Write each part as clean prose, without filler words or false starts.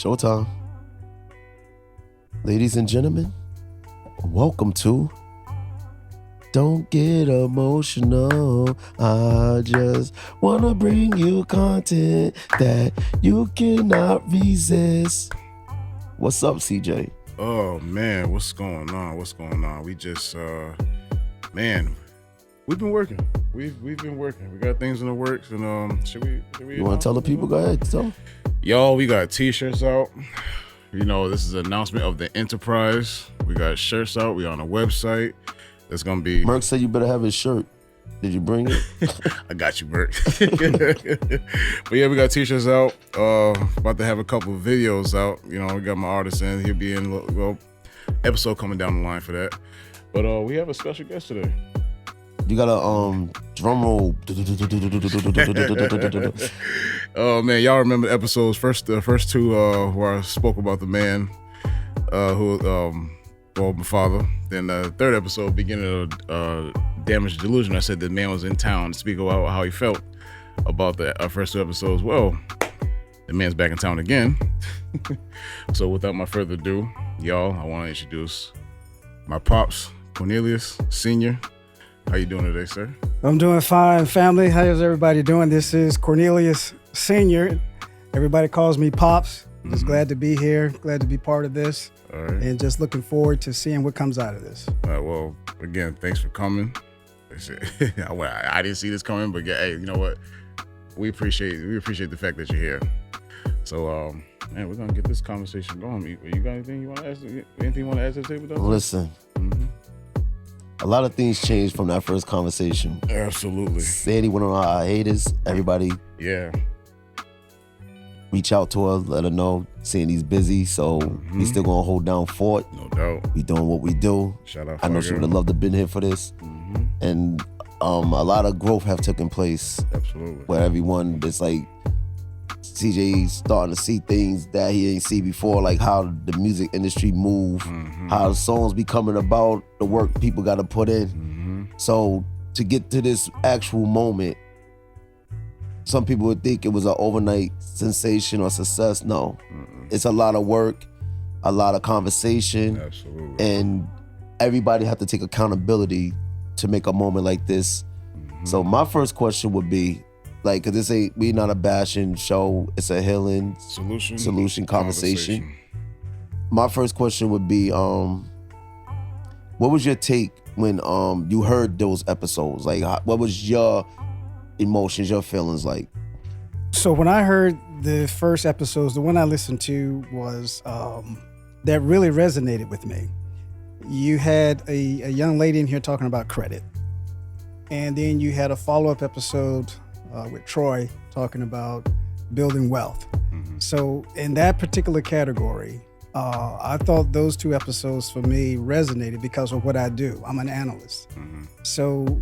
Showtime. Ladies and gentlemen, welcome to Don't Get Emotional. I just wanna bring you content that you cannot resist. What's up, CJ? Oh man, what's going on? We just man, we've been working. We've been working. We got things in the works, and should we You want to tell the people? Go ahead. So, y'all, we got t-shirts out. You know, this is an announcement of the enterprise. We got shirts out. We on a website. It's gonna be. Merc said you better have his shirt. Did you bring it? I got you, Merc. But yeah, we got t-shirts out. About to have a couple of videos out. You know, we got my artist in. He'll be in a little episode coming down the line for that. But we have a special guest today. You got a drum roll. Oh man, y'all remember the episodes? The first two where I spoke about the man who my father. Then the third episode, beginning of Damaged Delusion, I said the man was in town to speak about how he felt about the first two episodes. Well, the man's back in town again. So without my further ado, y'all, I want to introduce my pops, Cornelius Sr. How you doing today, sir? I'm doing fine, family. How's everybody doing? This is Cornelius Sr. Everybody calls me Pops. Just glad to be here, glad to be part of this. All right. And just looking forward to seeing what comes out of this. All right, well, again, thanks for coming. I didn't see this coming, but hey, you know what? We appreciate the fact that you're here. So, man, we're gonna get this conversation going. You got anything you want to ask? Anything you want to ask the table? Listen, a lot of things changed from that first conversation. Absolutely. Sandy went on our hiatus. Everybody, reach out to her, let her know Sandy's busy, so we still gonna hold down fort. No doubt. We doing what we do. Shout out. I know she would have loved to been here for this. And a lot of growth have taken place. Absolutely. Where everyone, it's like CJ's starting to see things that he ain't see before, like how the music industry move, how the songs be coming about, the work people got to put in. So to get to this actual moment, some people would think it was an overnight sensation or success. No, it's a lot of work, a lot of conversation. Absolutely. And everybody have to take accountability to make a moment like this. So my first question would be, like, cause we not a bashing show, it's a healing solution conversation. My first question would be, what was your take when you heard those episodes? Like, what was your emotions, your feelings like? So when I heard the first episodes, the one I listened to was that really resonated with me. You had a young lady in here talking about credit, and then you had a follow-up episode with Troy talking about building wealth. So in that particular category, I thought those two episodes for me resonated because of what I do. I'm an analyst. So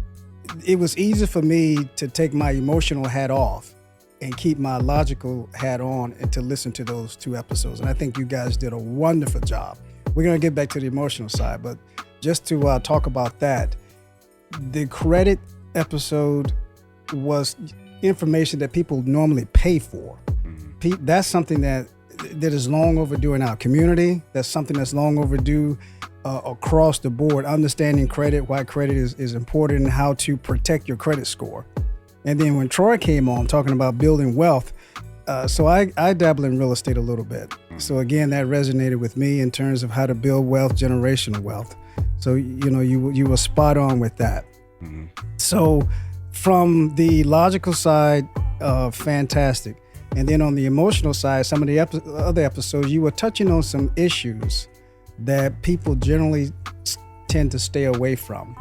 it was easy for me to take my emotional hat off and keep my logical hat on and to listen to those two episodes. And I think you guys did a wonderful job. We're gonna get back to the emotional side, but just to talk about that, the credit episode was information that people normally pay for. That's something that is long overdue in our community. That's something that's long overdue across the board, understanding credit, why credit is important, and how to protect your credit score. And then when Troy came on talking about building wealth, so I dabble in real estate a little bit. So again, that resonated with me in terms of how to build wealth, generational wealth. So, you know, you were spot on with that. So from the logical side, fantastic. And then on the emotional side, some of the other episodes, you were touching on some issues that people generally tend to stay away from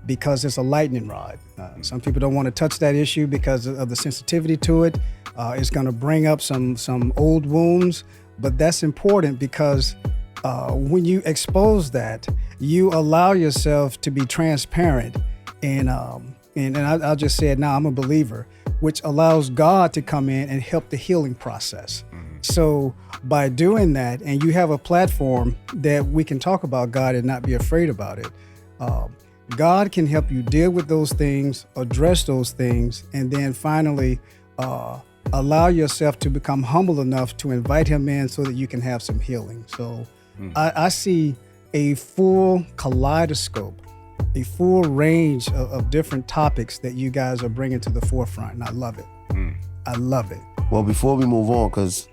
because it's a lightning rod. Some people don't want to touch that issue because of the sensitivity to it. It's going to bring up some old wounds, but that's important because when you expose that, you allow yourself to be transparent. And I'll just say it now, I'm a believer, which allows God to come in and help the healing process. So by doing that, and you have a platform that we can talk about God and not be afraid about it, God can help you deal with those things, address those things, and then finally allow yourself to become humble enough to invite him in so that you can have some healing. So I see a full kaleidoscope, a full range of different topics that you guys are bringing to the forefront, and I love it. I love it. Well, before we move on, because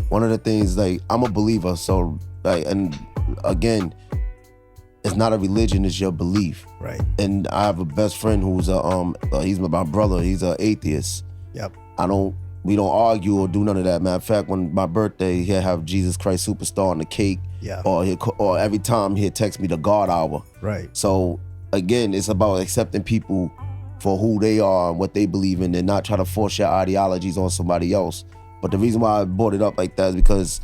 one of the things, like, I'm a believer, so, like, and again, it's not a religion, it's your belief. Right. And I have a best friend who's he's my brother, he's an atheist. Yep. We don't argue or do none of that. Matter of fact, when my birthday, he'll have Jesus Christ Superstar on the cake. Yeah. Or every time he'll text me the God hour. Right. So again, it's about accepting people for who they are and what they believe in, and not try to force your ideologies on somebody else. But the reason why I brought it up like that is because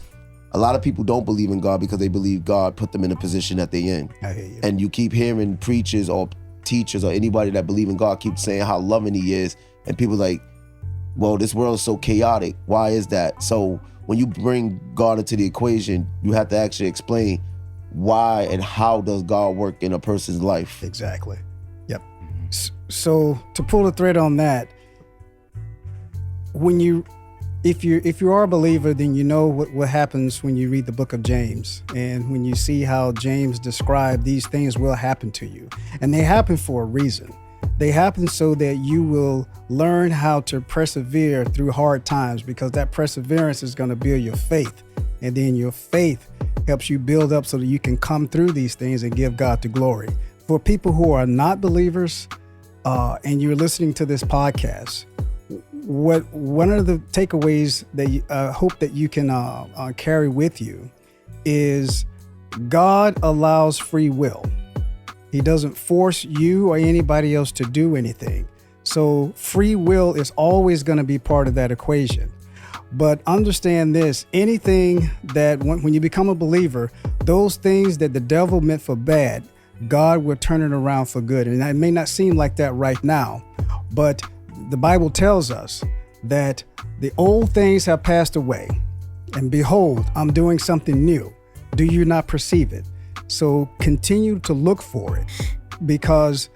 a lot of people don't believe in God because they believe God put them in the position that they're in. I hear you. And you keep hearing preachers or teachers or anybody that believe in God keep saying how loving he is, and people like, well, this world is so chaotic. Why is that? So when you bring God into the equation, you have to actually explain why and how does God work in a person's life. Exactly. Yep. So to pull the thread on that, if you are a believer, then you know what happens when you read the book of James, and when you see how James described these things will happen to you, and they happen for a reason. They happen so that you will learn how to persevere through hard times, because that perseverance is going to build your faith, and then your faith helps you build up so that you can come through these things and give God the glory. For people who are not believers, and you're listening to this podcast, one of the takeaways that I hope that you can carry with you is God allows free will. He doesn't force you or anybody else to do anything. So free will is always going to be part of that equation. But understand this, anything that when you become a believer, those things that the devil meant for bad, God will turn it around for good. And it may not seem like that right now, but the Bible tells us that the old things have passed away, and behold, I'm doing something new. Do you not perceive it? So continue to look for it, because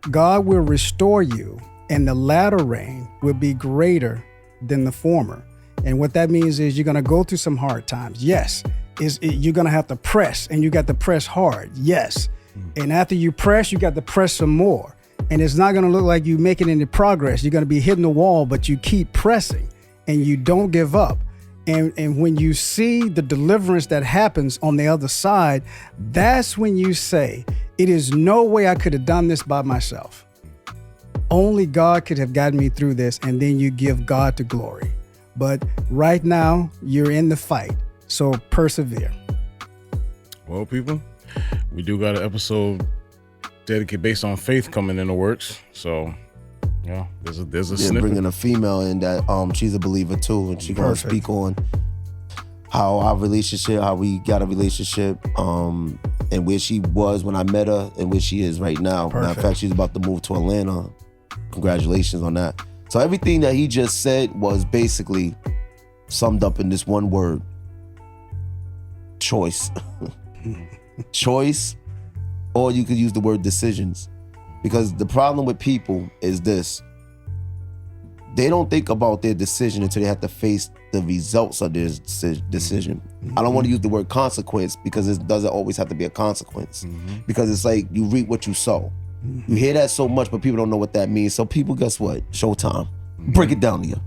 God will restore you, and the latter rain will be greater than the former. And what that means is you're going to go through some hard times. Yes. You're going to have to press, and you got to press hard. Yes. And after you press, you got to press some more. And it's not going to look like you're making any progress. You're going to be hitting the wall, but you keep pressing and you don't give up. And when you see the deliverance that happens on the other side, that's when you say, it is no way I could have done this by myself. Only God could have gotten me through this. And then you give God the glory. But right now, you're in the fight. So persevere. Well, people, we do got an episode dedicated based on faith coming in the works. So, yeah, there's a snippet. Bringing a female in that she's a believer too, and she's gonna speak on how our relationship, how we got a relationship, and where she was when I met her and where she is right now. Perfect. Matter of fact, she's about to move to Atlanta. Congratulations on that. So everything that he just said was basically summed up in this one word: choice. Choice, or you could use the word decisions. Because the problem with people is this: they don't think about their decision until they have to face the results of their decision. I don't want to use the word consequence, because it doesn't always have to be a consequence. Because it's like you reap what you sow. You hear that so much, but people don't know what that means. So people, guess what? Showtime. Break it down to you.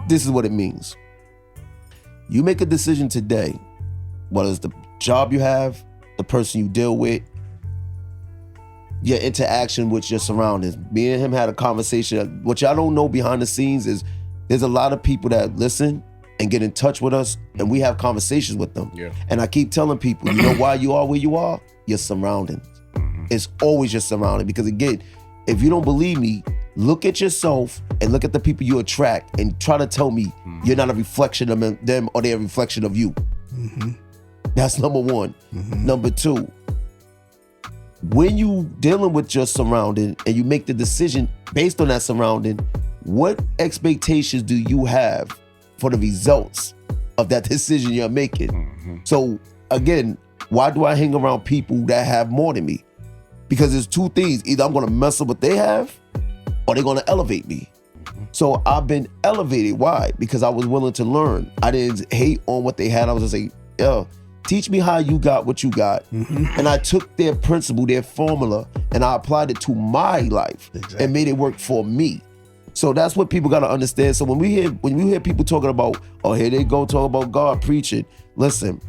This is what it means. You make a decision today, whether it's the job you have, the person you deal with, your interaction with your surroundings. Me and him had a conversation. What y'all don't know behind the scenes is there's a lot of people that listen and get in touch with us, and we have conversations with them. Yeah. And I keep telling people, you know why you are where you are? Your surroundings. It's always your surrounding. Because again, if you don't believe me, look at yourself and look at the people you attract and try to tell me you're not a reflection of them or they're a reflection of you. That's number one. Number two, when you dealing with your surrounding and you make the decision based on that surrounding, what expectations do you have for the results of that decision you're making? So again, why do I hang around people that have more than me? Because there's two things: either I'm gonna mess up what they have, or they're gonna elevate me. So I've been elevated. Why? Because I was willing to learn. I didn't hate on what they had. I was just like, yo, teach me how you got what you got. And I took their principle, their formula, and I applied it to my life and made it work for me. So that's what people gotta understand. So when you hear people talking about, oh, here they go talking about God preaching. Listen,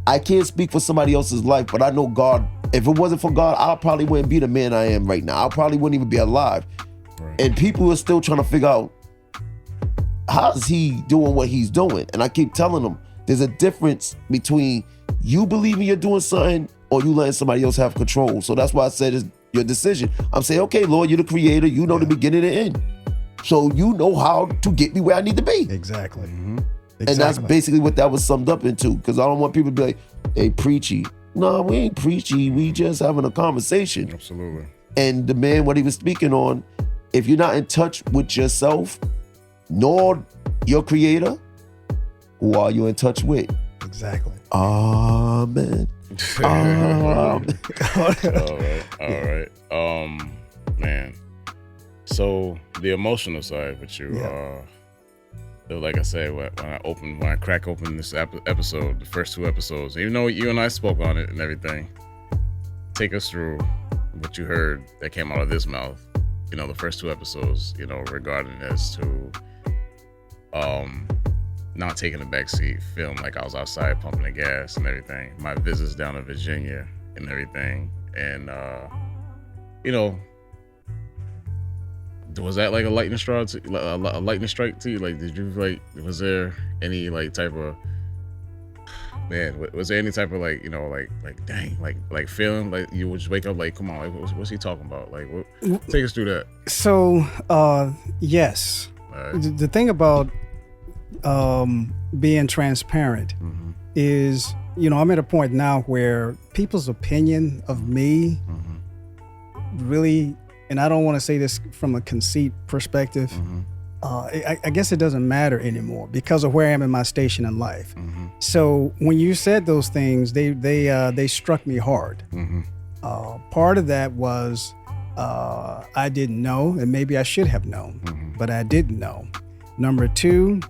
I can't speak for somebody else's life, but I know God. If it wasn't for God, I probably wouldn't be the man I am right now. I probably wouldn't even be alive. Right. And people are still trying to figure out, how is he doing what he's doing? And I keep telling them, there's a difference between you believing you're doing something or you letting somebody else have control. So that's why I said it's your decision. I'm saying, okay, Lord, you're the creator. You know the beginning and end. So you know how to get me where I need to be. Exactly. And that's basically what that was summed up into. Because I don't want people to be like, hey, preachy. No, we ain't preachy. We just having a conversation. Absolutely. And the man, what he was speaking on, if you're not in touch with yourself, nor your creator, who are you in touch with? Exactly. Amen. All right. Man. So the emotional side with you, like I said, when I crack open this episode, the first 2 episodes, even though you and I spoke on it and everything, take us through what you heard that came out of this mouth. You know, the first 2 episodes, you know, regarding as to not taking a backseat, feeling like I was outside pumping the gas and everything. My visits down to Virginia and everything, and you know. Was that like a lightning strike to you? Like, did you like? Was there any like type of Was there any type of like, you know, like dang, like feeling like you would just wake up like, come on, like, what's he talking about? Like, take us through that. So, yes, right. The thing about being transparent is, you know, I'm at a point now where people's opinion of me really. And I don't want to say this from a conceit perspective. I guess it doesn't matter anymore because of where I am in my station in life. So when you said those things, they struck me hard. Part of that was I didn't know, and maybe I should have known, but I didn't know. Number 2,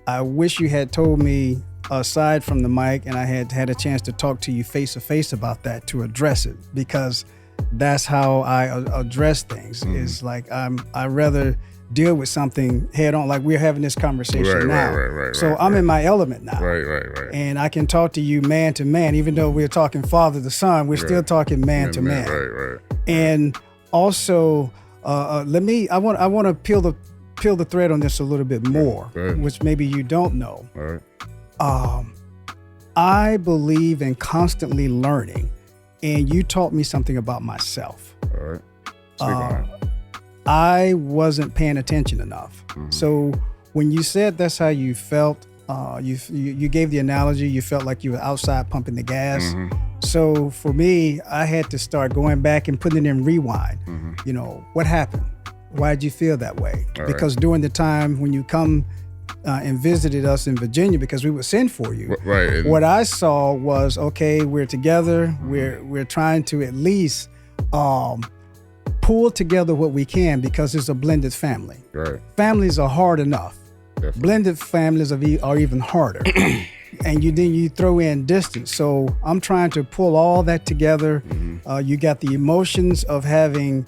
I wish you had told me aside from the mic, and I had a chance to talk to you face to face about that to address it, because that's how I address things. Is like I rather deal with something head on, like we're having this conversation now. So I'm in my element now. Right. And I can talk to you man to man, even though we're talking father to son, we're still talking man to man. Right. And also, I want to peel the thread on this a little bit more, which maybe you don't know. I believe in constantly learning. And you taught me something about myself. All right. I wasn't paying attention enough. So when you said that's how you felt, you gave the analogy, you felt like you were outside pumping the gas. So for me, I had to start going back and putting it in rewind. You know, what happened? Why did you feel that way? Because during the time when you come and visited us in Virginia, because we would send for you. What I saw was, okay, we're together. We're trying to at least pull together what we can, because it's a blended family. Families are hard enough. Definitely. Blended families are even harder. And then you throw in distance. So I'm trying to pull all that together. You got the emotions of having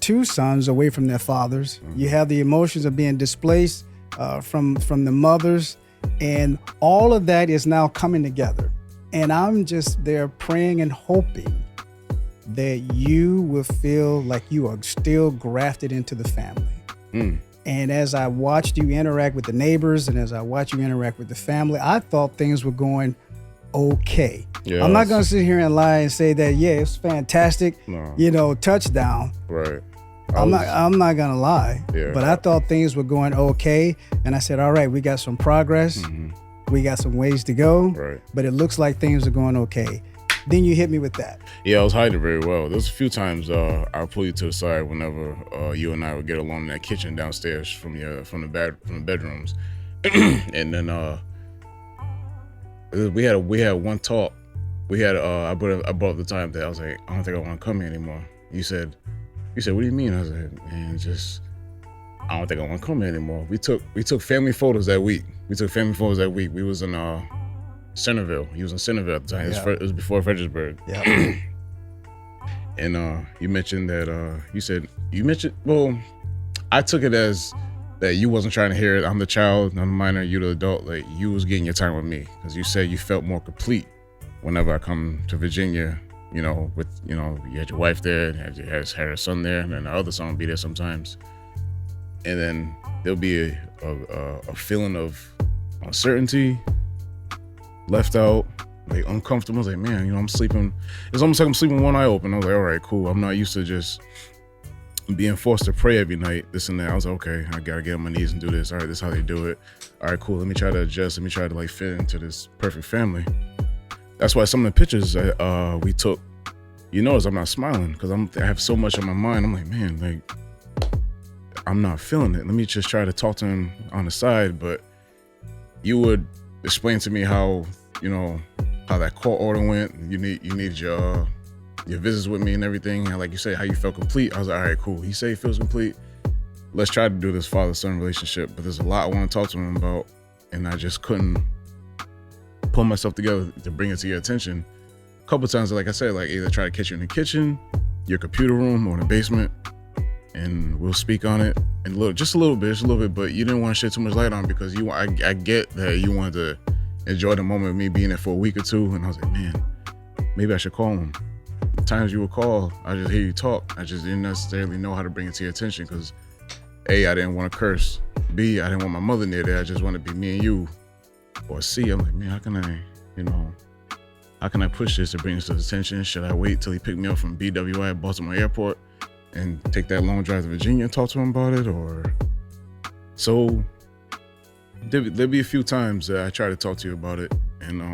2 sons away from their fathers. You have the emotions of being displaced from the mothers, and all of that is now coming together. And I'm just there praying and hoping that you will feel like you are still grafted into the family. And as I watched you interact with the neighbors, and as I watched you interact with the family, I thought things were going okay. Yes. I'm not going to sit here and lie and say that, yeah, it's fantastic, you know, touchdown. I'm not gonna lie, but I thought things were going okay, and I said, all right, we got some progress, we got some ways to go, but it looks like things are going okay. Then you hit me with that. Yeah, I was hiding very well. There's a few times I'll pull you to the side whenever you and I would get along in that kitchen downstairs from the bedrooms, and then we had one talk. I brought the time that I was like, I don't think I want to come here anymore. You said, what do you mean? I was like, man, just I don't think I want to come here anymore. We took family photos that week. We was in Centerville. He was in Centerville at the time. It was before Fredericksburg. Yeah. And you mentioned that well, I took it as that you wasn't trying to hear it. I'm the child, I'm the minor, you the adult. Like, you was getting your time with me because you said you felt more complete whenever I come to Virginia. You know, with you had your wife there, you had a son there, and then the other son would be there sometimes. And then there'll be a feeling of uncertainty, left out, like uncomfortable. I was like, man, I'm sleeping. It's almost like I'm sleeping with one eye open. I was like, all right, cool. I'm not used to just being forced to pray every night, this and that. I was like, okay, I gotta get on my knees and do this. All right, this is how they do it. All right, cool. Let me try to adjust. Let me try to like fit into this perfect family. That's why some of the pictures we took, is I'm not smiling because I have so much on my mind. I'm like, man, like I'm not feeling it. Let me just try to talk to him on the side. But you would explain to me how that court order went. You need your visits with me and everything. And like you say, how you felt complete. I was like, all right, cool. He said he feels complete. Let's try to do this father-son relationship. But there's a lot I want to talk to him about, and I just couldn't pull myself together to bring it to your attention. A couple times, like I said, like either try to catch you in the kitchen, your computer room, or in the basement, and we'll speak on it and just a little bit. But you didn't want to shed too much light on it because I get that you wanted to enjoy the moment of me being there for a week or two. And I was like, man, maybe I should call him. The times you would call, I just hear you talk. I just didn't necessarily know how to bring it to your attention because A, I didn't want to curse. B, I didn't want my mother near there. I just wanted to be me and you. Or C, I'm like, man, how can I push this to bring this to his attention? Should I wait till he picked me up from BWI at Baltimore Airport and take that long drive to Virginia and talk to him about it? Or so there'll be a few times that I try to talk to you about it, and I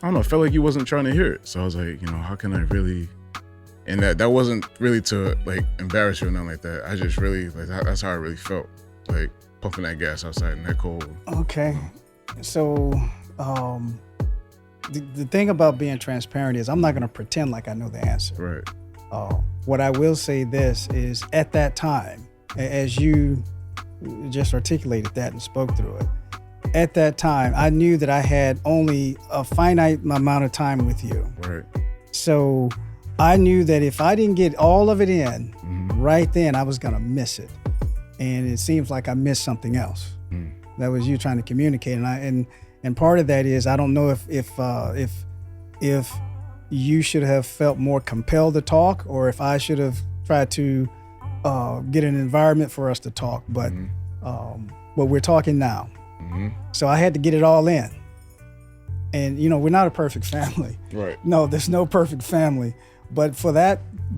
don't know, I felt like you wasn't trying to hear it. So I was like, how can I really? And that wasn't really to like embarrass you or nothing like that. I just really that's how I really felt, like pumping that gas outside in that cold. Okay, so the thing about being transparent is I'm not going to pretend like I know the answer. Right. What I will say this is, at that time, as you just articulated that and spoke through it, at that time, I knew that I had only a finite amount of time with you. Right. So I knew that if I didn't get all of it in right then, I was going to miss it. And it seems like I missed something else. That was you trying to communicate. And part of that is, I don't know if you should have felt more compelled to talk, or if I should have tried to get an environment for us to talk. But we're talking now. So I had to get it all in. And we're not a perfect family. Right. No, there's no perfect family. But for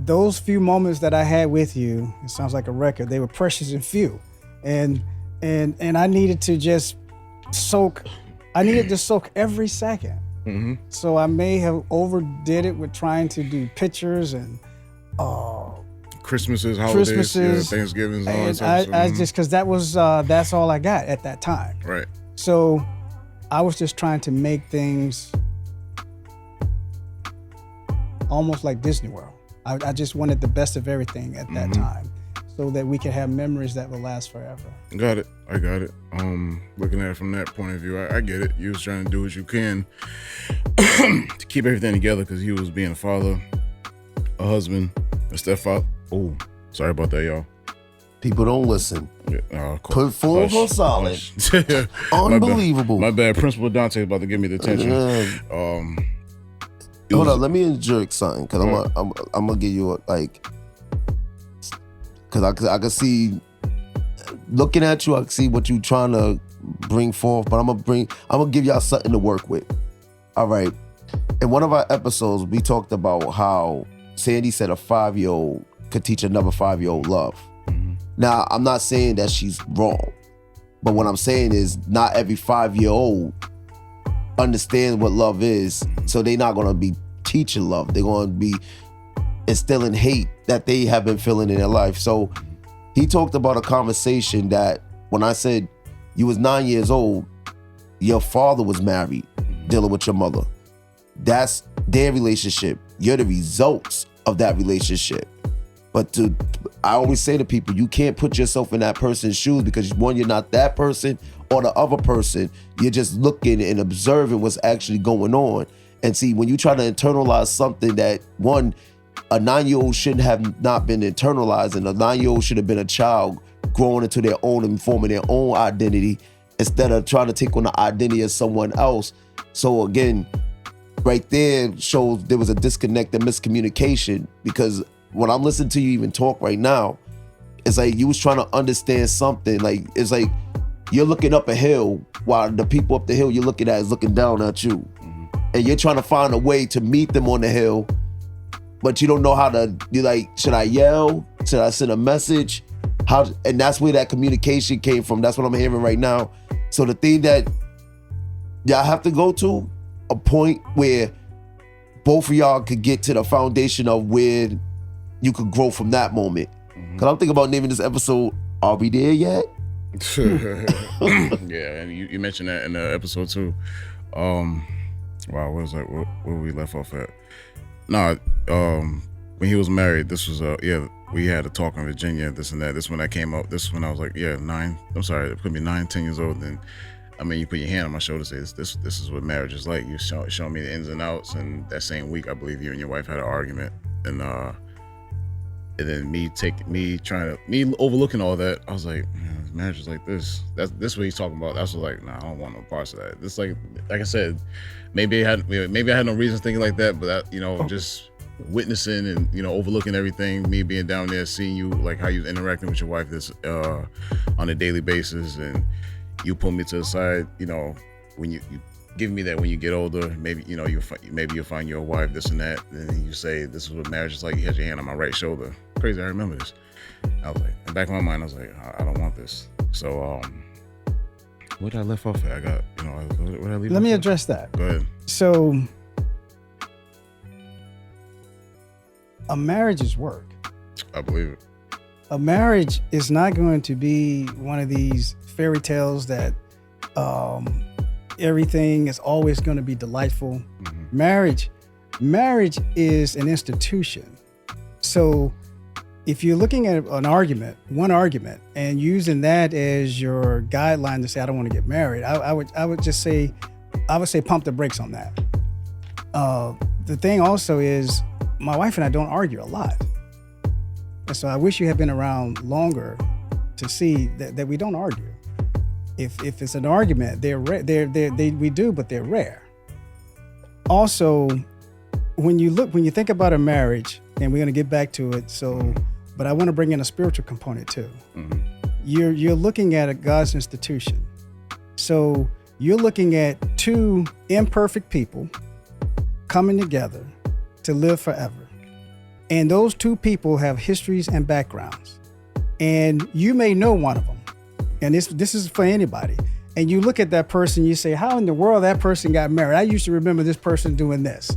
those few moments that I had with you, it sounds like a record, they were precious and few. And I needed to just soak every second. So I may have overdid it with trying to do pictures and Christmases, holidays, Thanksgivings, all that stuff. I just, because that's all I got at that time. Right. So I was just trying to make things almost like Disney World. I just wanted the best of everything at that time, so that we could have memories that will last forever. Got it. I got it. Looking at it from that point of view, I get it. You was trying to do what you can to keep everything together, because you was being a father, a husband, a stepfather. Oh, sorry about that, y'all. People don't listen. Yeah, Put full for solid. Unbelievable. My bad. Principal Dante about to give me the attention. Hold on, let me inject something, because I'm gonna give you because I can see, looking at you, I can see what you trying to bring forth, but I'm gonna give y'all something to work with. All right. In one of our episodes, we talked about how Sandy said a 5-year-old could teach another 5-year-old love. Now, I'm not saying that she's wrong, but what I'm saying is not every 5-year-old understands what love is, so they're not gonna be teaching love. They're gonna be instilling hate that they have been feeling in their life. So he talked about a conversation that when I said you was 9 years old, your father was married, dealing with your mother. That's their relationship. You're the results of that relationship. But I always say to people, you can't put yourself in that person's shoes because one, you're not that person or the other person. You're just looking and observing what's actually going on. And see, when you try to internalize something that one, a 9-year-old shouldn't have not been internalized, and a 9-year-old should have been a child growing into their own and forming their own identity instead of trying to take on the identity of someone else. So again, right there shows there was a disconnect and miscommunication, because when I'm listening to you even talk right now, it's like you was trying to understand something. Like, it's like you're looking up a hill while the people up the hill you're looking at is looking down at you. And you're trying to find a way to meet them on the hill, but you don't know how to, you're like, should I yell? Should I send a message? And that's where that communication came from. That's what I'm hearing right now. So the thing that y'all have to go to, a point where both of y'all could get to the foundation of where you could grow from that moment. Because I'm thinking about naming this episode, Are We There Yet? Yeah, and you mentioned that in the episode too. Wow, what was that? Where we left off at? No, when he was married, this was we had a talk in Virginia, this and that. This when that came up. This when I was like, 9. I'm sorry, it could be 9, 10 years old. Then, I mean, you put your hand on my shoulder, say this is what marriage is like. You show me the ins and outs. And that same week, I believe you and your wife had an argument, and then me overlooking all that, I was like, man, marriage is like this. That's what he's talking about. That's like, nah, I don't want no parts of that. It's like I said, maybe I had no reason thinking like that, but that, just witnessing and overlooking everything, me being down there, seeing you, like how you interacting with your wife this on a daily basis, and you pull me to the side, when you give me that when you get older, maybe you'll find your wife, this and that, and you say this is what marriage is like. You had your hand on my right shoulder. Crazy, I remember this. I was like, in the back of my mind, I was like, I don't want this. So what did I left off at? I got, what did I leave? Let me address that. Go ahead. So a marriage is work. I believe it. A marriage is not going to be one of these fairy tales that everything is always going to be delightful. Marriage is an institution. So if you're looking at one argument, and using that as your guideline to say, I don't want to get married, I would say pump the brakes on that. The thing also is, my wife and I don't argue a lot. And so I wish you had been around longer to see that we don't argue. If it's an argument, we do, but they're rare. Also, when you think about a marriage, and we're going to get back to it, but I want to bring in a spiritual component too. You're looking at a God's institution. So you're looking at two imperfect people coming together to live forever. And those two people have histories and backgrounds. And you may know one of them. And this is for anybody. And you look at that person, you say, how in the world that person got married? I used to remember this person doing this.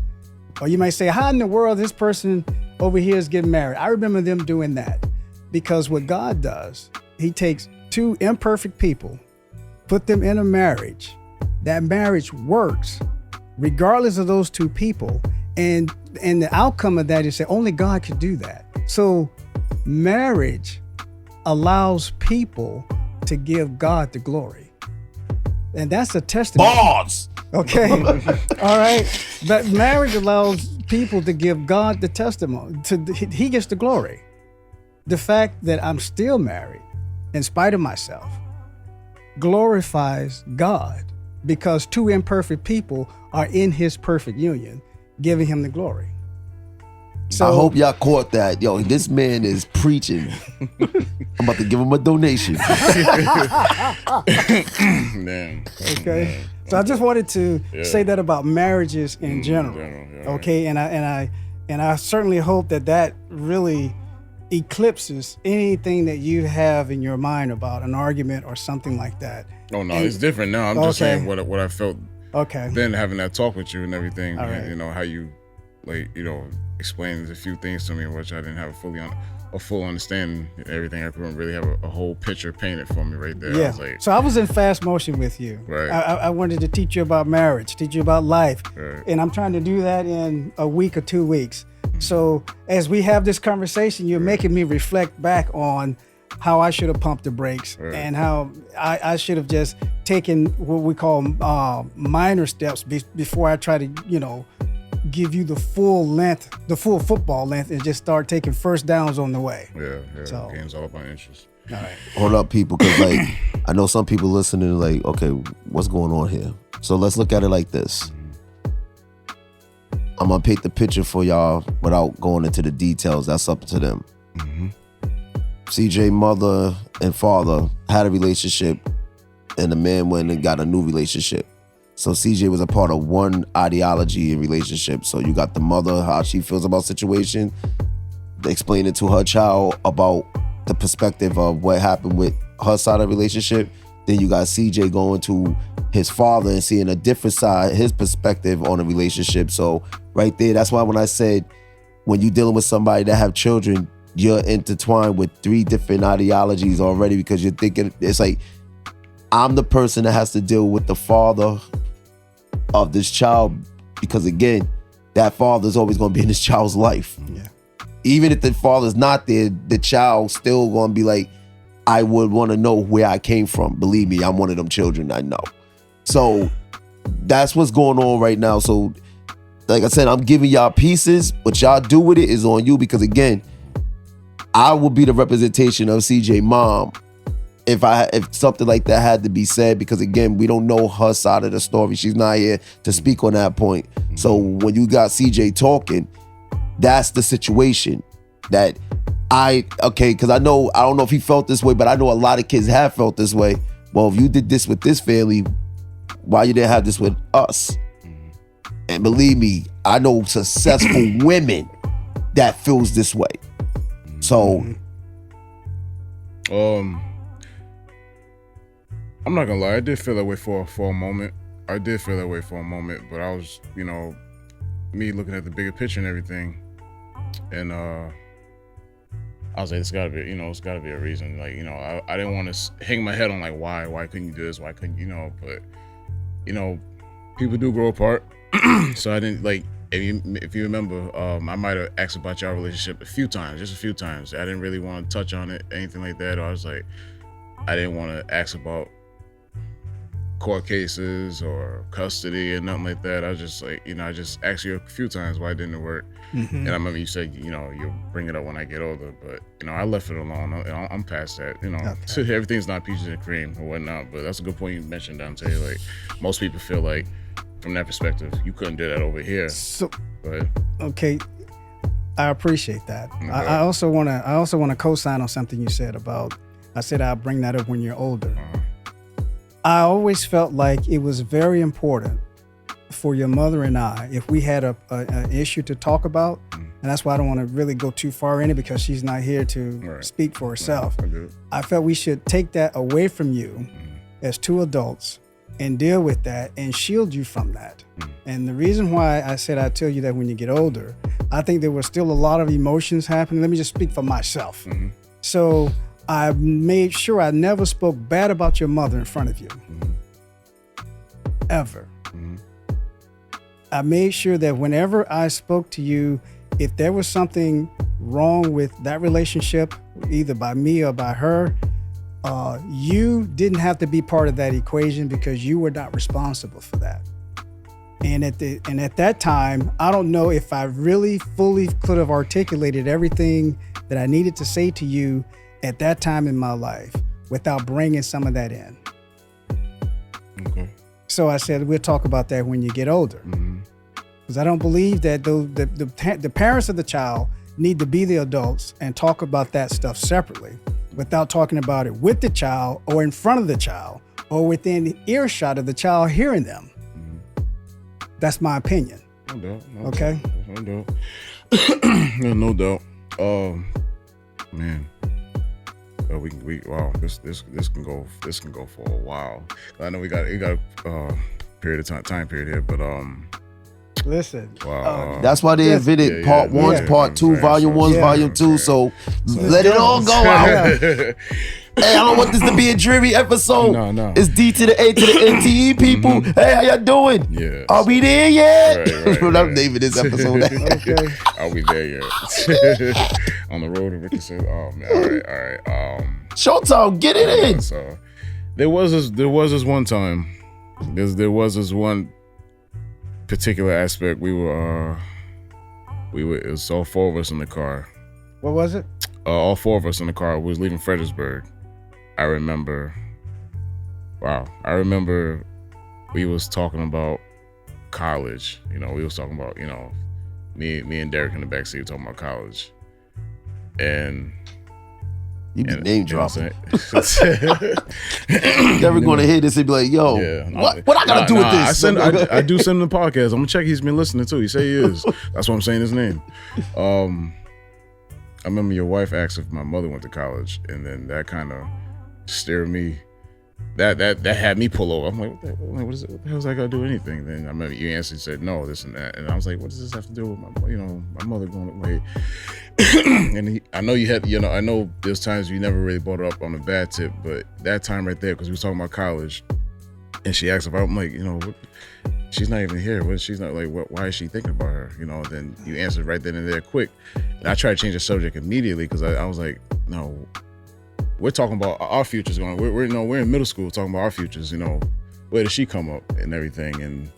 Or you might say, how in the world this person over here is getting married? I remember them doing that. Because what God does, he takes two imperfect people, put them in a marriage. That marriage works regardless of those two people. And the outcome of that is that only God could do that. So marriage allows people to give God the glory. And that's a testimony. Balls! Okay. All right. But marriage allows people to give God the testimony. He gets the glory. The fact that I'm still married, in spite of myself, glorifies God, because two imperfect people are in his perfect union, giving him the glory. So, I hope y'all caught that. Yo, this man is preaching. I'm about to give him a donation. Man. Okay. Man. So I just wanted to say that about marriages in general. Okay. And I certainly hope that really eclipses anything that you have in your mind about an argument or something like that. Oh no, it's different now. I'm just saying what I felt. Okay. Then having that talk with you and everything, right. and, how you, explained a few things to me which I didn't have a full understanding. Everything, I couldn't really have a whole picture painted for me right there. Yeah. I was like, so I was in fast motion with you. Right. I wanted to teach you about marriage, teach you about life, right. And I'm trying to do that in a week or 2 weeks. So as we have this conversation, you're making me reflect back on how I should have pumped the brakes and how I should have just taken what we call minor steps before I try to, give you the full football length and just start taking first downs on the way. Yeah. So, game's all about inches. All right. Hold up, people, because I know some people listening okay, what's going on here? So let's look at it like this. I'm gonna paint the picture for y'all without going into the details. That's up to them. Mm-hmm. CJ mother and father had a relationship, and the man went and got a new relationship. So CJ was a part of one ideology in relationship. So you got the mother, how she feels about situation, explaining to her child about the perspective of what happened with her side of the relationship. Then you got CJ going to his father and seeing a different side, his perspective on a relationship. So right there, that's why when I said, when you're dealing with somebody that have children, you're intertwined with 3 different ideologies already, because you're thinking, it's like, I'm the person that has to deal with the father of this child, because again, that father's always going to be in this child's life. Yeah. Even if the father's not there, the child still going to be like, I would want to know where I came from. Believe me, I'm one of them children, I know. So that's what's going on right now. So like I said, I'm giving y'all pieces. What y'all do with it is on you, because again, I will be the representation of CJ mom if something like that had to be said, because again, we don't know her side of the story. She's not here to speak on that point. So when you got CJ talking, that's the situation that because I don't know if he felt this way, but I know a lot of kids have felt this way. Well, if you did this with this family, why you didn't have this with us? And believe me, I know successful women that feels this way. So, I'm not gonna lie, I did feel that way for a moment. But I was, me looking at the bigger picture and everything, and I was like, it's gotta be a reason. Like, I didn't want to hang my head on like, why couldn't you do this? Why couldn't but people do grow apart. So I didn't like. If you remember, I might have asked about your relationship just a few times. I didn't really want to touch on it, anything like that. Or I was like, I didn't want to ask about court cases or custody and nothing like that. I was just like, I just asked you a few times why didn't it work. Mm-hmm. And I remember you said, you'll bring it up when I get older. But, I left it alone. I'm past that. Okay. So everything's not peaches and cream or whatnot. But that's a good point you mentioned, Dante. Like, most people feel like, from that perspective, you couldn't do that over here. So, okay, I appreciate that. Okay. I also want to co-sign on something you said about. I said I'll bring that up when you're older. Uh-huh. I always felt like it was very important for your mother and I, if we had an issue to talk about, and that's why I don't want to really go too far in it, because she's not here to speak for herself. I felt we should take that away from you as 2 adults and deal with that and shield you from that. And the reason why I said I'd tell you that when you get older, I think there were still a lot of emotions happening. Let me just speak for myself. Mm-hmm. So I made sure I never spoke bad about your mother in front of you. Ever. I made sure that whenever I spoke to you, if there was something wrong with that relationship, either by me or by her, you didn't have to be part of that equation, because you were not responsible for that. And at that time, I don't know if I really fully could have articulated everything that I needed to say to you at that time in my life without bringing some of that in. Okay. So I said, we'll talk about that when you get older. Because I don't believe that the parents of the child need to be the adults and talk about that stuff separately, without talking about it with the child or in front of the child or within earshot of the child hearing them. That's my opinion. No doubt. Okay? No doubt. Man. Wow, this can go for a while. I know we got a period of time period here, but Listen. Wow. That's why they invented part 1s, part 2, volume 1s, volume 2. So let it all go out. Hey, I don't want this to be a dreary episode. No. It's D to the A to the NTE people. Hey, how y'all doing? Yeah. Are we there yet? Right. I'm naming this episode. Okay. Are we there yet? On the road to Ricky said, oh man, all right. Showtime, get it in. So there was this one time. There was this one particular aspect. It was all 4 of us in the car. What was it? All 4 of us in the car. We was leaving Fredericksburg. I remember we was talking about college. You know, we was talking about, you know, me and Derek in the backseat talking about college. And you be name dropping. Derek going to hear this and be like, yo, what I got to do with this? I do send him the podcast. I'm going to check he's been listening too. He say he is. That's why I'm saying his name. I remember your wife asked if my mother went to college, and then that kind of steered me. That had me pull over. I'm like, what the hell is that got to do with anything? Then I remember you answered and said no, this and that, and I was like, what does this have to do with my mother going away? And I know there's times you never really brought it up on a bad tip, but that time right there, because we was talking about college, and she asked if I'm like, she's not even here. She's not like, why is she thinking about her? Then you answered right then and there quick. And I tried to change the subject immediately because I was like, no, we're talking about our futures going. We're in middle school talking about our futures. Where did she come up and everything? And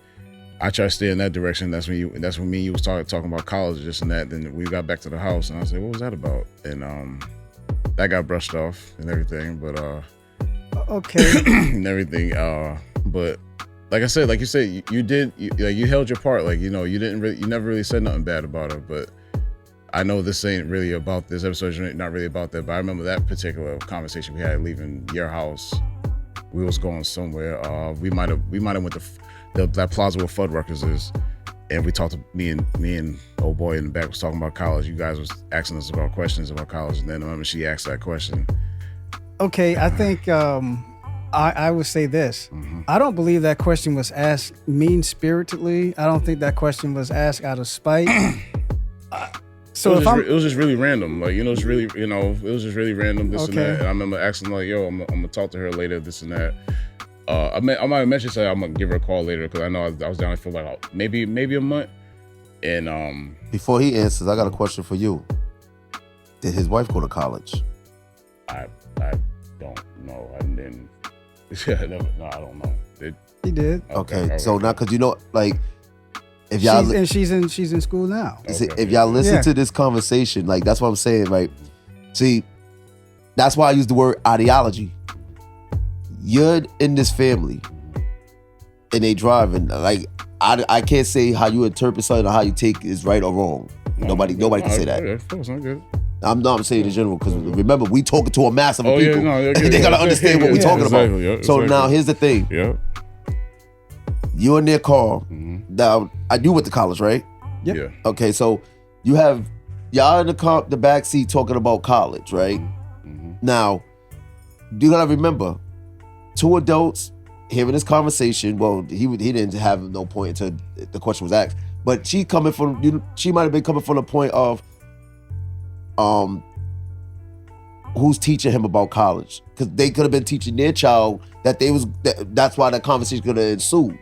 I tried to stay in that direction. That's when me and you was talking about college, this and that. Then we got back to the house and I was like, what was that about? And that got brushed off and everything. But okay. And everything. But like I said, like you said, you held your part. Like, you never really said nothing bad about her. But I know this ain't really about this episode. It's not really about that. But I remember that particular conversation we had leaving your house. We was going somewhere. We might have went to that plaza where Fuddruckers is, and we talked to me and old boy in the back was talking about college. You guys was asking us about questions about college, and then I remember she asked that question. Okay, I think I would say this. Mm-hmm. I don't believe that question was asked mean-spiritedly. I don't think that question was asked out of spite. So it was just really random. Like, it's really, it was just really random, this and that. And I remember asking, like, yo, I'm going to talk to her later, this and that. I might have mentioned, I'm going to give her a call later because I know I was down for like maybe a month. And before he answers, I got a question for you. Did his wife go to college? I don't know. I didn't. I don't know. He did. Okay. So now, because if y'all she's in school now. See, if y'all listen to this conversation, like that's what I'm saying, right? See, that's why I use the word ideology. You're in this family, and they driving. Like I can't say how you interpret something or how you take is right or wrong. Nobody can say that. Of course, not good. I'm saying in general because remember we talking to a mass of people. They gotta understand what we're talking about. Yeah, so now here's the thing. Yeah. You in their car. Now I do went to college, right? Yep. Yeah. Okay, so y'all in the car, the back seat talking about college, right? Mm-hmm. Now, you gotta remember, 2 adults having this conversation. Well, he didn't have no point until the question was asked. But she might have been coming from the point of, who's teaching him about college? Because they could have been teaching their child that's why that conversation could have ensued.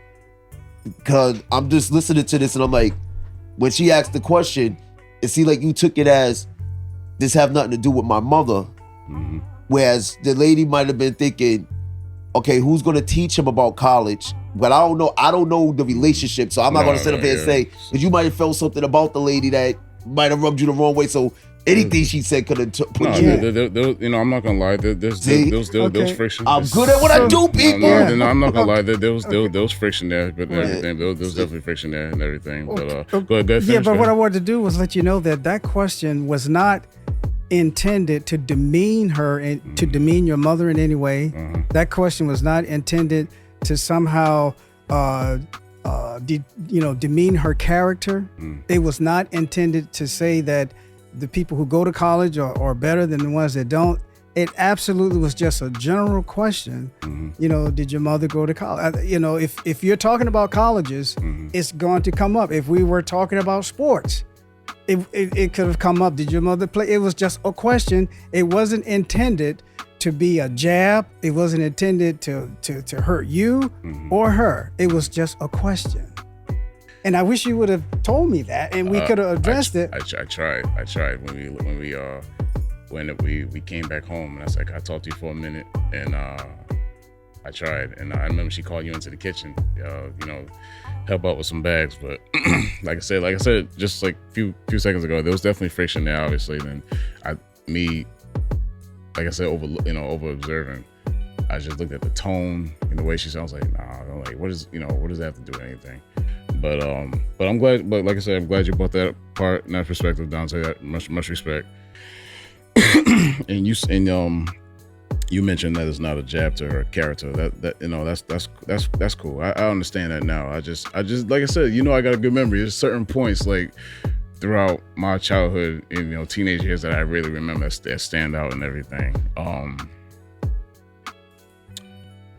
Because I'm just listening to this and I'm like, when she asked the question, it seemed like you took it as this have nothing to do with my mother. Mm-hmm. Whereas the lady might have been thinking, okay, who's going to teach him about college? But I don't know the relationship, so I'm not going to sit up here and say, because you might have felt something about the lady that might have rubbed you the wrong way. So anything she said could have put you in. I'm not gonna lie. There was friction. I'm good at what I do, people. No, I'm not gonna lie. There was friction there, but everything. There was definitely friction there and everything. But go ahead. Yeah, but what I wanted to do was let you know that question was not intended to demean her and to demean your mother in any way. Mm-hmm. That question was not intended to somehow demean her character. It was not intended to say that the people who go to college are better than the ones that don't. It absolutely was just a general question. You know, did your mother go to college? You know, if you're talking about colleges, it's going to come up. If we were talking about sports, it could have come up. Did your mother play? It was just a question. It wasn't intended to be a jab. It wasn't intended to hurt you or her. It was just a question. And I wish you would have told me that, and we could have addressed it. I tried when we came back home, and I was like, I talked to you for a minute, and I tried, and I remember she called you into the kitchen, you know, help out with some bags. But like I said, just like few seconds ago, there was definitely friction there, obviously. Then like I said, over observing, I just looked at the tone and the way she sounds. Like, nah, I'm like, what does that have to do with anything? But I'm glad. But like I said, I'm glad you brought that part and that perspective, Dante. That much respect. And you mentioned that it's not a jab to her character. That you know, that's cool. I understand that now. I just like I said, you know, I got a good memory. There's certain points like throughout my childhood and, you know, teenage years that I really remember that stand out and everything.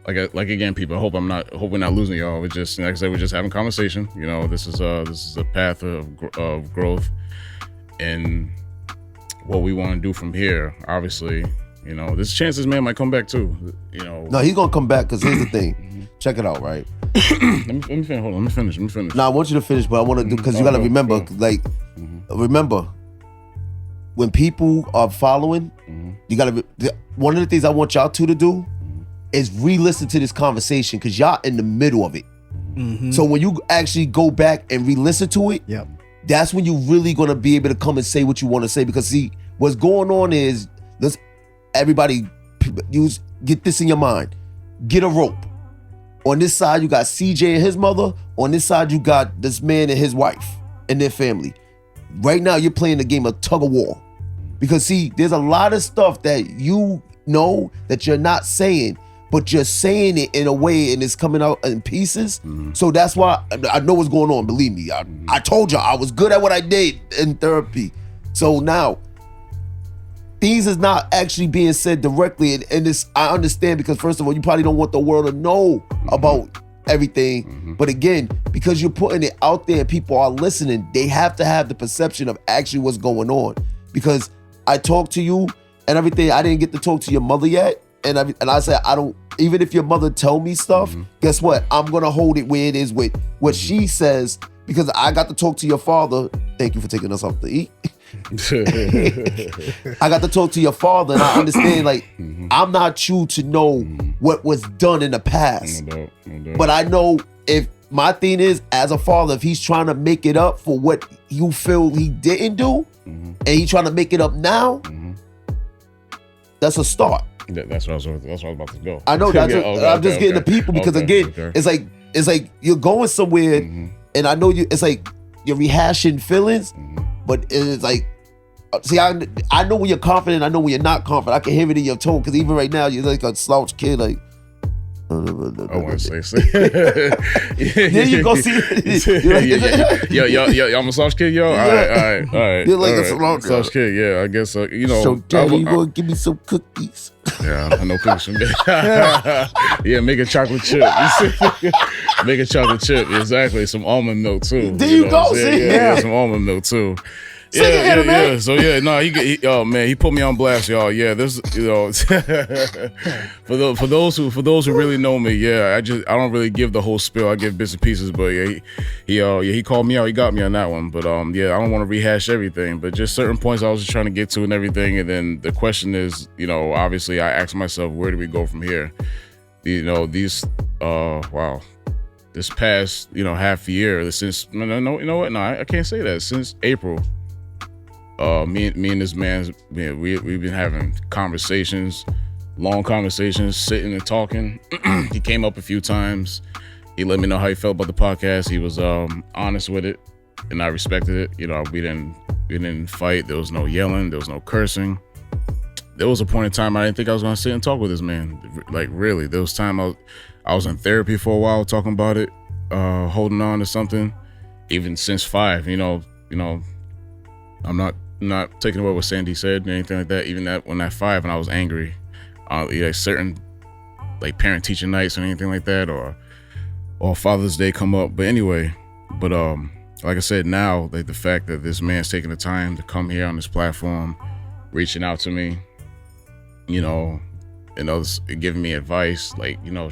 Like again, people, I hope we're not losing y'all. We're just, like I said, we're just having conversation. You know, this is a path of growth and what we want to do from here. Obviously, you know, there's a chance this man might come back too. You know, no, he's gonna come back because here's the thing. Check it out, right? let me finish. No, I want you to finish, but I want to do because you got to remember, like, remember when people are following, you got to. One of the things I want y'all two to do is re-listen to this conversation because y'all in the middle of it. So when you actually go back and re-listen to it, that's when you're really gonna be able to come and say what you want to say. Because see, what's going on is, everybody get this in your mind. Get a rope. On this side, you got CJ and his mother. On this side, you got this man and his wife and their family. Right now, you're playing the game of tug of war. Because see, there's a lot of stuff that you know that you're not saying, but you're saying it in a way and it's coming out in pieces. So that's why I know what's going on. Believe me, I told y'all I was good at what I did in therapy. So now, things is not actually being said directly, and this I understand because first of all, you probably don't want the world to know about everything. But again, because you're putting it out there and people are listening, they have to have the perception of actually what's going on. Because I talked to you and everything, I didn't get to talk to your mother yet, and I said I don't. Even if your mother tell me stuff, guess what? I'm gonna hold it where it is with what she says because I got to talk to your father. Thank you for taking us out to eat. I got to talk to your father and I understand, like, I'm not you to know what was done in the past. No doubt. But I know if my thing is, as a father, if he's trying to make it up for what you feel he didn't do, and he's trying to make it up now, that's a start. That's what I was about to go. I know. I'm just getting the people because again, it's like you're going somewhere, and I know it's like you're rehashing feelings, but it's like, see, I know when you're confident, I know when you're not confident. I can hear it in your tone because even right now you're like a slouch kid, like. I want to say. There you go. See, yo, I'm a slouch kid, yo. All right. You're like a slouch kid, yeah. I guess so. You know. So, Daddy, you gonna give me some cookies? Yeah, I know cookies. Yeah, make a chocolate chip. Make a chocolate chip. Exactly. Some almond milk too. There you go. See, yeah, some almond milk too. Yeah. So he put me on blast, y'all. Yeah, this, you know, for those who really know me, yeah, I don't really give the whole spiel. I give bits and pieces, but he called me out. He got me on that one. But I don't want to rehash everything, but just certain points I was just trying to get to and everything. And then the question is, you know, obviously I asked myself, where do we go from here? You know, this past, you know, half year since I can't say that, since April. Me and this man, we've been having conversations, long conversations, sitting and talking. He came up a few times. He let me know how he felt about the podcast. He was honest with it, and I respected it. You know, we didn't fight. There was no yelling. There was no cursing. There was a point in time I didn't think I was gonna sit and talk with this man. Like, really, there was time I was in therapy for a while talking about it, holding on to something. Even since 5, you know, I'm not not taking away what Sandy said or anything like that. Even that when at 5 and I was angry, certain like parent teacher nights or anything like that, or Father's Day come up. But anyway, like I said, now like the fact that this man's taking the time to come here on this platform, reaching out to me, you know, and others giving me advice, like, you know,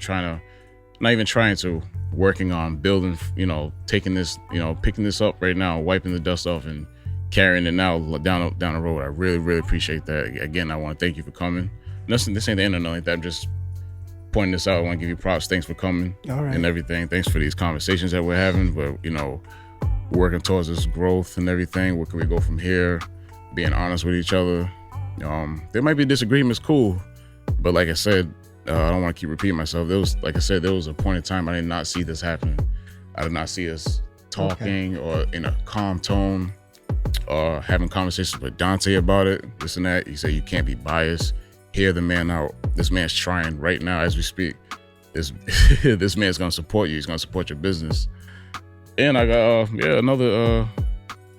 working on building, you know, taking this, you know, picking this up right now, wiping the dust off and carrying it now down the road. I really, really appreciate that. Again, I want to thank you for coming. This ain't the end of nothing like that. I'm just pointing this out. I want to give you props. Thanks for coming. All right. And everything. Thanks for these conversations that we're having. But, you know, working towards this growth and everything. Where can we go from here? Being honest with each other. There might be disagreements, cool. But like I said, I don't want to keep repeating myself. There was a point in time I did not see this happening. I did not see us talking or in a calm tone or having conversations with Dante about it, this and that. He said, you can't be biased. Hear the man out. This man's trying right now as we speak. This man's going to support you. He's going to support your business. And I got,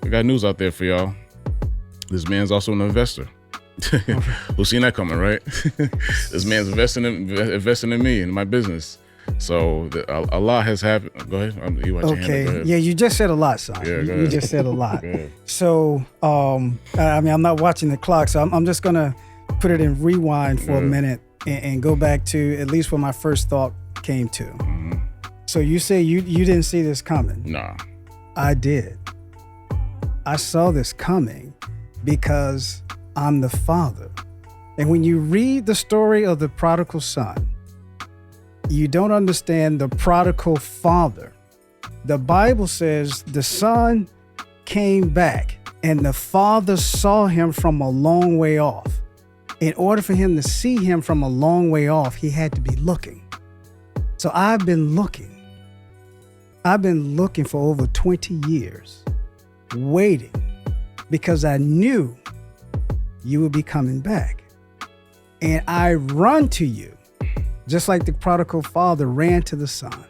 I got news out there for y'all. This man's also an investor. Who's seen that coming, right? This man's investing in me and my business. So a lot has happened. Go ahead. You watch your hand up. Go ahead. Yeah, you just said a lot, son. Yeah, you just said a lot. So, I mean, I'm not watching the clock, so I'm just gonna put it in rewind for a minute and go back to at least where my first thought came to. Mm-hmm. So you say you didn't see this coming? Nah. I did. I saw this coming because I'm the father. And when you read the story of the prodigal son, you don't understand the prodigal father. The Bible says the son came back and the father saw him from a long way off. In order for him to see him from a long way off, he had to be looking. So I've been looking for over 20 years, waiting, because I knew you would be coming back. And I run to you, just like the prodigal father ran to the son.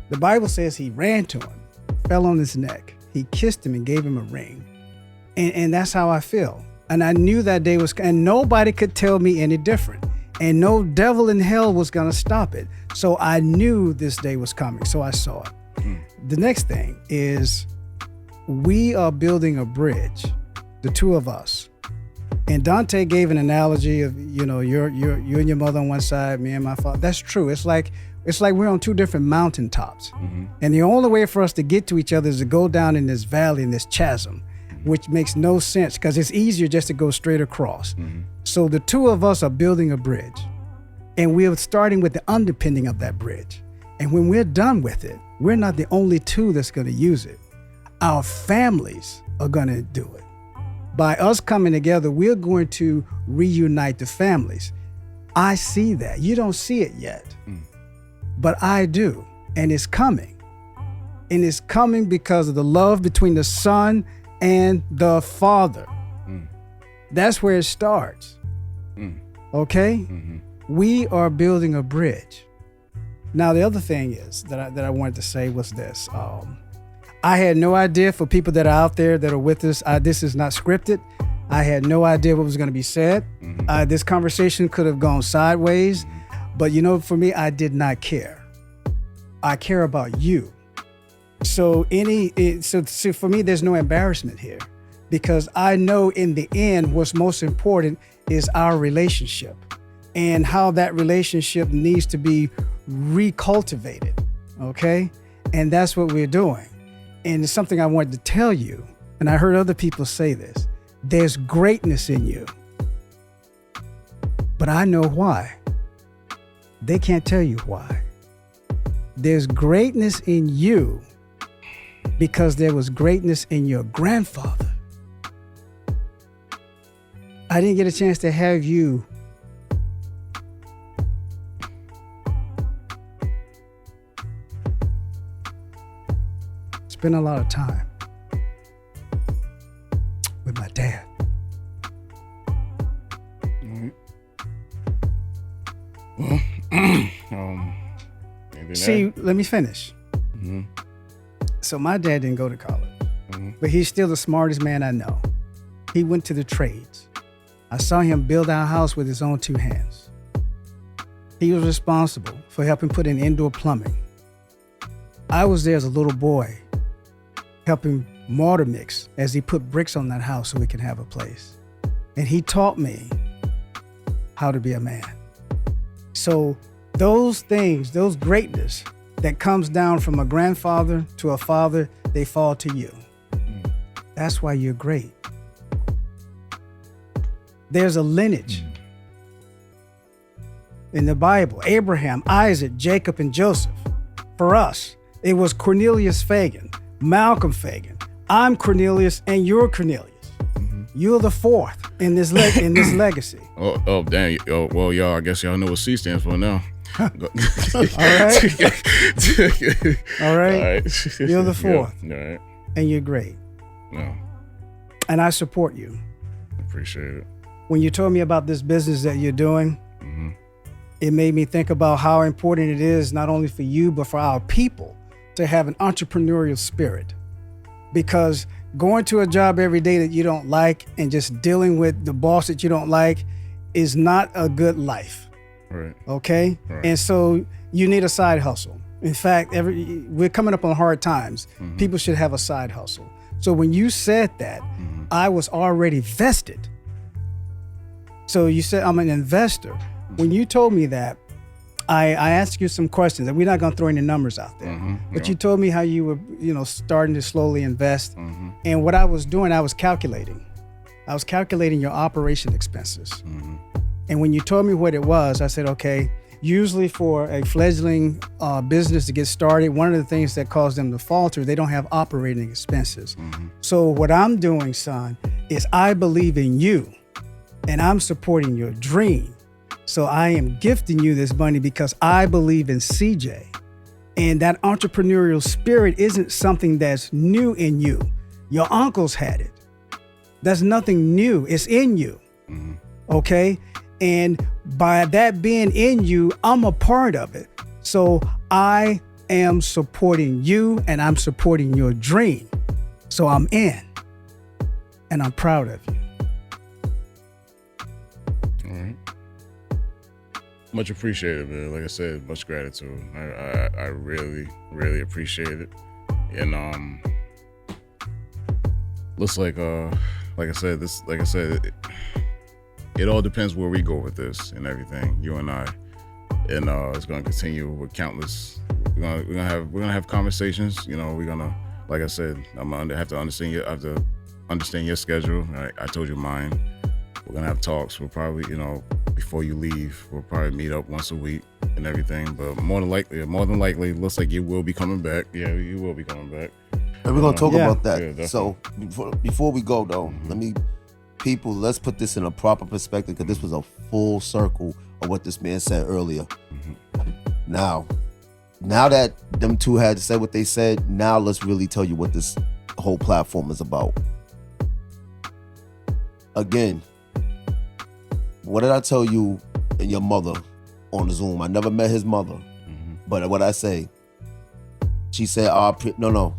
The Bible says he ran to him, fell on his neck. He kissed him and gave him a ring. And that's how I feel. And I knew that day was, and nobody could tell me any different. And no devil in hell was going to stop it. So I knew this day was coming. So I saw it. The next thing is we are building a bridge, the two of us. And Dante gave an analogy of, you know, you and your mother on one side, me and my father. That's true. It's like we're on two different mountaintops. Mm-hmm. And the only way for us to get to each other is to go down in this valley, in this chasm, which makes no sense because it's easier just to go straight across. Mm-hmm. So the two of us are building a bridge, and we're starting with the underpinning of that bridge. And when we're done with it, we're not the only two that's going to use it. Our families are going to do it. By us coming together, we're going to reunite the families. I see that. You don't see it yet, but I do. And it's coming. And it's coming because of the love between the son and the father. That's where it starts. Okay? Mm-hmm. We are building a bridge. Now, the other thing is that I wanted to say was this. I had no idea, for people that are out there that are with us, this is not scripted. I had no idea what was going to be said. Mm-hmm. This conversation could have gone sideways, but you know, for me, I did not care. I care about you. So for me, there's no embarrassment here, because I know in the end, what's most important is our relationship and how that relationship needs to be recultivated. Okay. And that's what we're doing. And it's something I wanted to tell you, and I heard other people say this. There's greatness in you, but I know why. They can't tell you why. There's greatness in you because there was greatness in your grandfather. I didn't get a chance to have you spend a lot of time with my dad. See, let me finish. So my dad didn't go to college, but he's still the smartest man I know. he went to the trades. I saw him build our house with his own 2 hands. He was responsible for helping put in indoor plumbing. I was there as a little boy, helping mortar mix as he put bricks on that house so we can have a place. And he taught me how to be a man. So those things, those greatness that comes down from a grandfather to a father, they fall to you. That's why you're great. There's a lineage in the Bible. Abraham, Isaac, Jacob, and Joseph. For us, it was Cornelius Fagin, Malcolm Fagin. I'm Cornelius and you're Cornelius. You're the 4th in this legacy. Oh, damn. Oh, well, y'all, I guess y'all know what C stands for now. All right. You're the 4th. Yeah. All right. And you're great. No. And I support you. Appreciate it. When you told me about this business that you're doing, it made me think about how important it is, not only for you, but for our people to have an entrepreneurial spirit. Because going to a job every day that you don't like and just dealing with the boss that you don't like is not a good life. Right. Okay? Right. And so you need a side hustle. In fact, we're coming up on hard times. People should have a side hustle. So when you said that, I was already vested. So you said I'm an investor. When you told me that, I asked you some questions, and we're not going to throw any numbers out there. But you told me how you were, starting to slowly invest. And what I was doing, I was calculating. I was calculating your operation expenses. And when you told me what it was, I said, okay, usually for a fledgling business to get started, one of the things that caused them to falter, they don't have operating expenses. So what I'm doing, son, is I believe in you, and I'm supporting your dream. So I am gifting you this money because I believe in CJ. And that entrepreneurial spirit isn't something that's new in you. Your uncles had it. That's nothing new. It's in you. Okay? And by that being in you, I'm a part of it. So I am supporting you and I'm supporting your dream. So I'm in. And I'm proud of you. Much appreciated, man. Like I said, much gratitude. I really, really appreciate it. And looks like I said, it all depends where we go with this and everything. You and I, and it's gonna continue with countless. We're gonna have conversations. We're gonna, like I said, I'm gonna have to understand you. I have to understand your schedule. I told you mine. We're gonna have talks. We'll probably, before you leave, we'll probably meet up once a week and everything. But more than likely, looks like you will be coming back. Yeah, you will be coming back. And we're gonna talk about that. Yeah, so before we go though, let's put this in a proper perspective, because this was a full circle of what this man said earlier. Now that them two had said what they said, now let's really tell you what this whole platform is about. Again, what did I tell you and your mother on the Zoom? I never met his mother, but what I say, she said, no,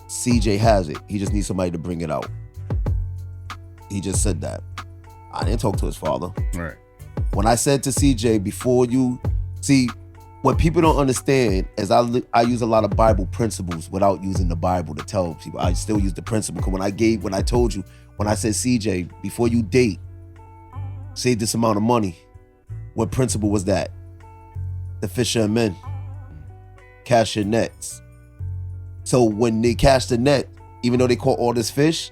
CJ has it. He just needs somebody to bring it out. He just said that. I didn't talk to his father. Right. When I said to CJ, before you, see, what people don't understand is I use a lot of Bible principles without using the Bible to tell people. I still use the principle, because when I said, CJ, before you date, save this amount of money, what principle was that? The fisher of men. Cast your nets. So when they cast the net, even though they caught all this fish,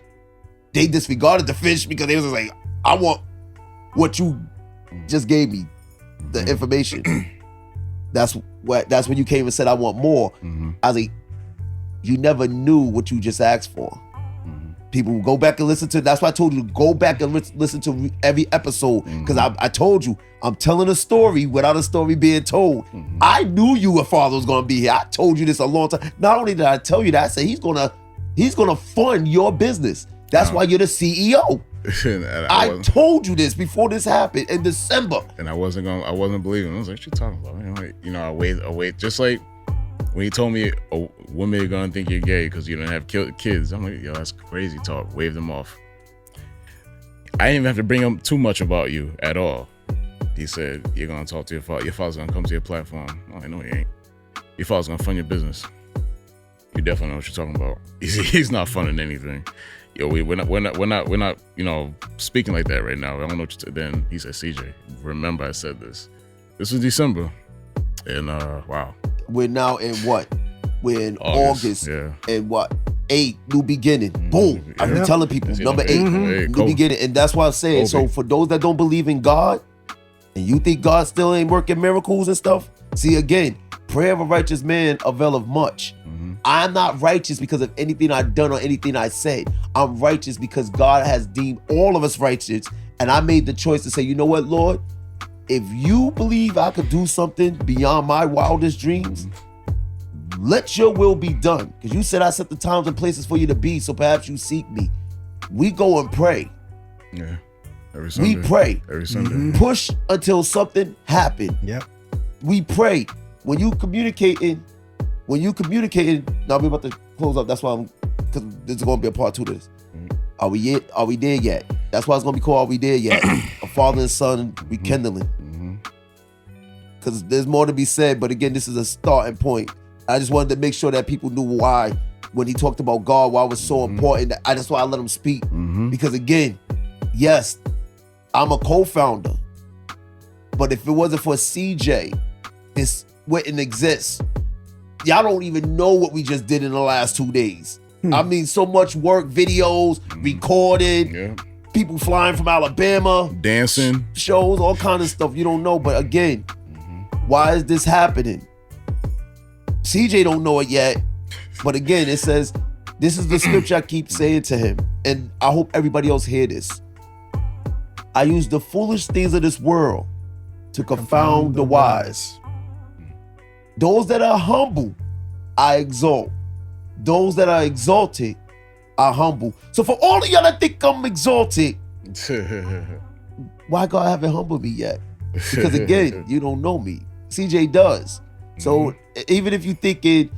they disregarded the fish because they was like, I want what you just gave me, the information. That's when you came and said, I want more. I was like, you never knew what you just asked for. People go back and listen to, that's why I told you to go back and listen to every episode, because I told you, I'm telling a story without a story being told. I knew your father was gonna be here. I told you this a long time. Not only did I tell you that, I said he's gonna fund your business. That's why you're the CEO. I told you this before this happened in December. And I wasn't believing. I was like, what you talking about? I wait. Just like when he told me, women are gonna think you're gay because you don't have kids. I'm like, yo, that's crazy talk. Wave them off. I didn't even have to bring up too much about you at all. He said, you're going to talk to your father. Your father's going to come to your platform. Oh, I know he ain't. Your father's going to fund your business. You definitely know what you're talking about. He's not funding anything. Yo, we're not, speaking like that right now. I don't know what then he said, CJ, remember I said this. This was December. And, wow. We're now in what? We're in August. Yeah. And what? 8, new beginning. Boom. Yeah. I've been telling people, number 8, new beginning. And that's why I'm saying, so for those that don't believe in God, and you think God still ain't working miracles and stuff, see, again, prayer of a righteous man availeth much. I'm not righteous because of anything I've done or anything I said. I'm righteous because God has deemed all of us righteous. And I made the choice to say, you know what, Lord? If you believe I could do something beyond my wildest dreams, let your will be done. Because you said I set the times and places for you to be, so perhaps you seek me. We go and pray. Yeah. Every Sunday. We pray. Every Sunday. Push until something happens. Yep. We pray. When you communicating, now we're about to close up. That's why because this is going to be a part 2 to this. Are we there yet? That's why it's going to be called Are We There Yet? A father and son rekindling. Because there's more to be said, but again, this is a starting point. I just wanted to make sure that people knew why, when he talked about God, why it was so important. That's why I let him speak. Because again, yes, I'm a co-founder, but if it wasn't for CJ, this wouldn't exist. Y'all don't even know what we just did in the last 2 days. I mean, so much work, videos, recorded, people flying from Alabama, dancing, shows, all kinds of stuff you don't know. But again, why is this happening? CJ don't know it yet, but again, it says, this is the scripture I keep saying to him, and I hope everybody else hear this. I use the foolish things of this world to confound the wise. Those that are humble, I exalt. Those that are exalted, I humble. So for all of y'all that think I'm exalted, why God haven't humbled me yet? Because again, you don't know me. CJ does. So even if you thinking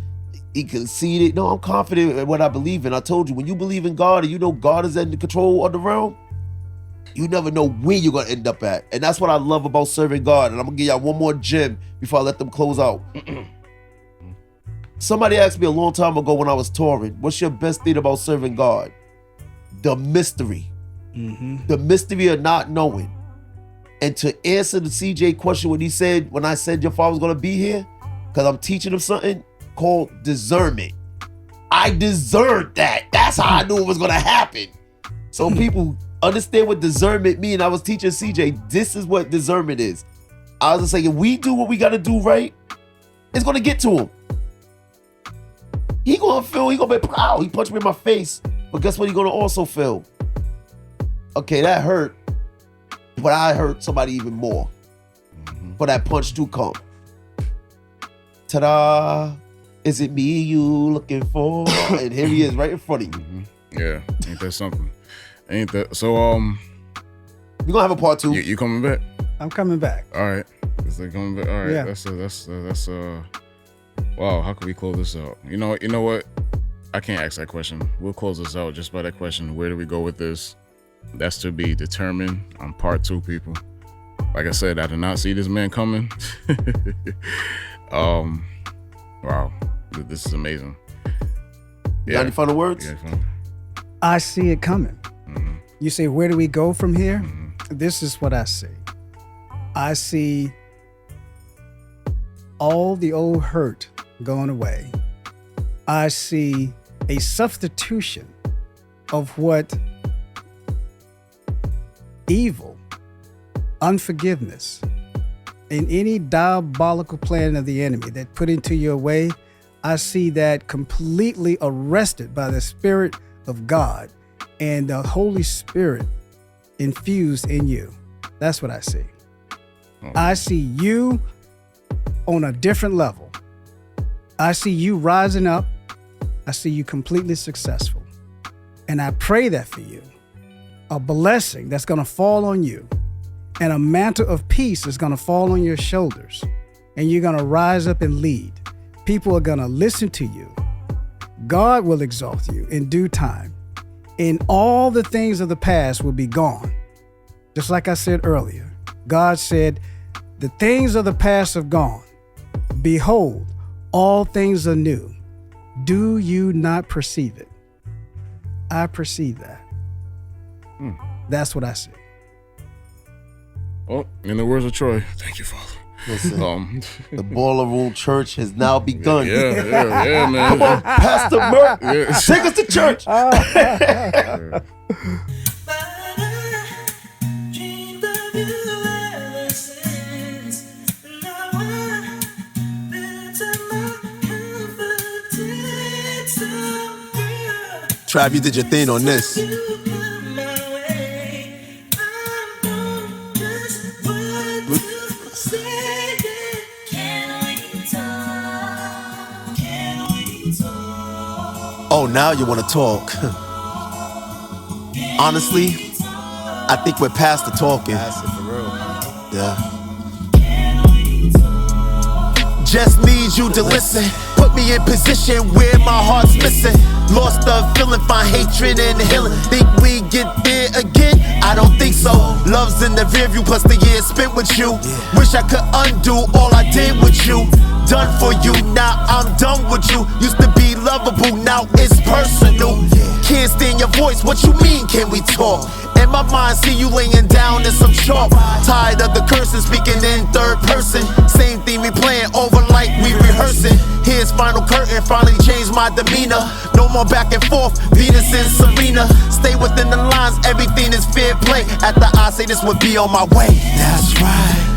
he conceded, no, I'm confident in what I believe in. I told you, when you believe in God and you know God is in control of the realm, you never know where you're going to end up at. And that's what I love about serving God. And I'm going to give y'all one more gem before I let them close out. Somebody asked me a long time ago when I was touring, what's your best thing about serving God? The mystery. The mystery of not knowing. And to answer the CJ question when I said your father was going to be here, because I'm teaching him something called discernment. I discerned that. That's how I knew it was going to happen. So people understand what discernment means. I was teaching CJ, this is what discernment is. I was just saying, if we do what we got to do right, it's going to get to him. He going to be proud. He punched me in my face. But guess what he going to also feel? Okay, that hurt. But I hurt somebody even more. For that punch to come. Ta-da. Is it me you looking for? And here he is right in front of you. Yeah, ain't that something? Ain't that so? We're gonna have a part 2. You coming back? I'm coming back. All right, is they coming back? All right, Yeah. That's wow. How can we close this out? You know what? I can't ask that question. We'll close this out just by that question. Where do we go with this? That's to be determined on part 2, people. Like I said, I did not see this man coming. Wow, this is amazing. Got any final words? Yeah, I see it coming. You say, where do we go from here? This is what I see. I see all the old hurt going away. I see a substitution of what evil, unforgiveness, and any diabolical plan of the enemy that put into your way, I see that completely arrested by the Spirit of God and the Holy Spirit infused in you. That's what I see. I see you on a different level. I see you rising up. I see you completely successful. And I pray that for you. A blessing that's going to fall on you and a mantle of peace is going to fall on your shoulders. And you're going to rise up and lead. People are going to listen to you. God will exalt you in due time. And all the things of the past will be gone. Just like I said earlier, God said, the things of the past have gone. Behold, all things are new. Do you not perceive it? I perceive that. That's what I see. Oh, in the words of Troy, thank you, Father. Listen, the Boiler Room Church has now begun. Yeah, man. Come on, Pastor Merck, take us to church. Trav, you did your thing on this. Oh, now you want to talk. Honestly, I think we're past the talking. Yeah. Just need you to listen. Put me in position where my heart's missing. Lost the feeling, find hatred and healing. Think we get there again? I don't think so. Love's in the rear view, plus the years spent with you. Wish I could undo all I did with you. Done for you, now I'm done with you. Used to be lovable, now it's personal. Can't stand your voice, what you mean, can we talk? In my mind, see you laying down in some chalk. Tired of the cursing, speaking in third person. Same thing we playing over like we rehearsing. Here's final curtain, finally changed my demeanor. No more back and forth, Venus and Serena. Stay within the lines, everything is fair play. After I say this would be on my way. That's right.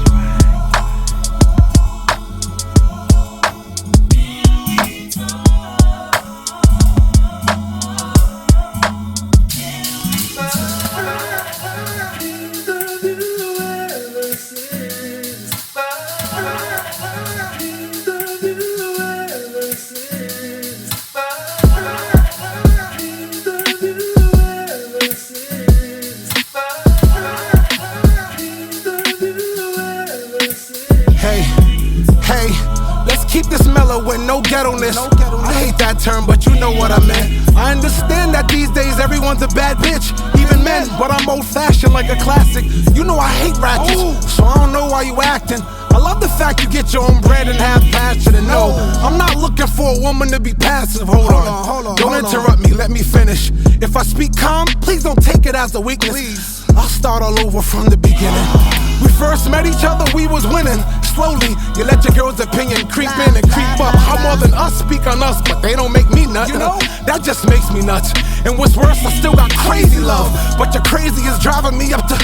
With no ghetto-ness. I hate that term, but you know what I meant. I understand that these days everyone's a bad bitch, even men, but I'm old-fashioned like a classic. You know I hate rackets, so I don't know why you acting. I love the fact you get your own bread and have passion. And no, I'm not looking for a woman to be passive. Hold on. Don't interrupt me, let me finish. If I speak calm, please don't take it as a weakness. Please. I'll start all over from the beginning. We first met each other, we was winning. Slowly, you let your girl's opinion creep in and creep up. How more than us speak on us, but they don't make me nuts. You know, that just makes me nuts. And what's worse, I still got crazy love, but your crazy is driving me up to.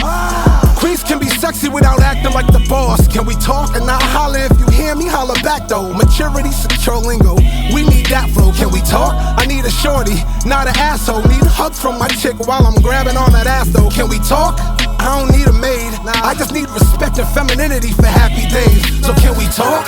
Queens can be sexy without acting like the boss. Can we talk? And I'll holler if you hear me, holler back though. Maturity, secure lingo, we need that flow. Can we talk? I need a shorty, not an asshole. Need a hug from my chick while I'm grabbing on that ass though. Can we talk? I don't need a maid, I just need respect and femininity for happy days. So can we talk?